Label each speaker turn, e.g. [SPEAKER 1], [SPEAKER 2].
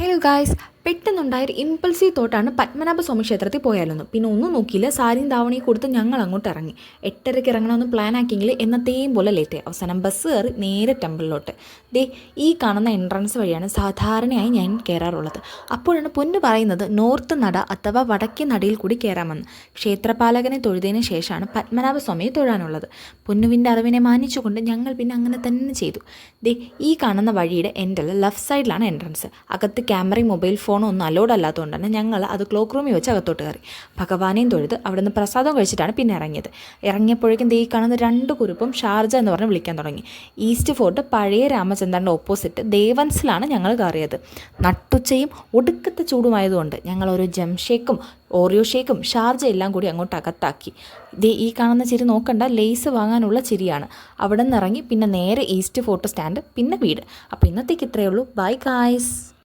[SPEAKER 1] Hello guys, പെട്ടെന്നുണ്ടായൊരു impulsive തോട്ടാണ് Padmanabhaswamy ക്ഷേത്രത്തിൽ പോയാലൊന്നും. പിന്നെ ഒന്നും നോക്കിയില്ല, സാരിയും ധാവണിയും കൊടുത്ത് ഞങ്ങൾ അങ്ങോട്ട് ഇറങ്ങി. 8:30 ഇറങ്ങണമെന്ന് പ്ലാൻ ആക്കിയെങ്കിൽ എന്നത്തെയും പോലെ ലേറ്റായി. അവസാനം ബസ് കയറി നേരെ ടെമ്പിളിലോട്ട്. ദേ ഈ കാണുന്ന എൻട്രൻസ് വഴിയാണ് സാധാരണയായി ഞാൻ കയറാറുള്ളത്. അപ്പോഴാണ് പൊന്നു പറയുന്നത് നോർത്ത് നട അഥവാ വടക്കേ നടയിൽ കൂടി കയറാമെന്ന്. ക്ഷേത്രപാലകനെ തൊഴുതിന് ശേഷമാണ് പത്മനാഭസ്വാമിയെ തൊഴാനുള്ളത്. പൊന്നുവിൻ്റെ അറിവിനെ മാനിച്ചുകൊണ്ട് ഞങ്ങൾ പിന്നെ അങ്ങനെ തന്നെ ചെയ്തു. ദേ ഈ കാണുന്ന വഴിയുടെ എൻ്റെ ലെഫ്റ്റ് സൈഡിലാണ് എൻട്രൻസ്. അകത്ത് ക്യാമറയും മൊബൈൽ ഫോണും ഒന്നും അലോഡ് അല്ലാത്തതുകൊണ്ട് തന്നെ ഞങ്ങൾ അത് ക്ലോക്ക് റൂമിൽ വെച്ച് അകത്തോട്ട് കയറി. ഭഗവാനെയും തൊഴുത് അവിടെ നിന്ന് പ്രസാദം കഴിച്ചിട്ടാണ് പിന്നെ ഇറങ്ങിയത്. ഇറങ്ങിയപ്പോഴേക്കും ദേ കാണുന്ന 2 കുരുപ്പും ഷാർജ എന്ന് പറഞ്ഞ് വിളിക്കാൻ തുടങ്ങി. ഈസ്റ്റ് ഫോർട്ട് പഴയ രാമചന്ദ്രൻ്റെ ഓപ്പോസിറ്റ് ദേവൻസിലാണ് ഞങ്ങൾ കയറിയത്. നട്ടുച്ചയും ഒടുക്കത്തെ ചൂടുമായതുകൊണ്ട് ഞങ്ങൾ ഒരു ജം ഷേക്കും ഓറിയോ ഷേക്കും ഷാർജ എല്ലാം കൂടി അങ്ങോട്ട് അകത്താക്കി. ദേ ഈ കാണുന്ന ചിരി നോക്കണ്ട, ലേസ് വാങ്ങാനുള്ള ചിരിയാണ്. അവിടെ നിന്ന് ഇറങ്ങി പിന്നെ നേരെ ഈസ്റ്റ് ഫോർട്ട് സ്റ്റാൻഡ്, പിന്നെ വീട്. അപ്പോൾ ഇന്നത്തേക്ക് ഇത്രയേ ഉള്ളൂ. Bye guys.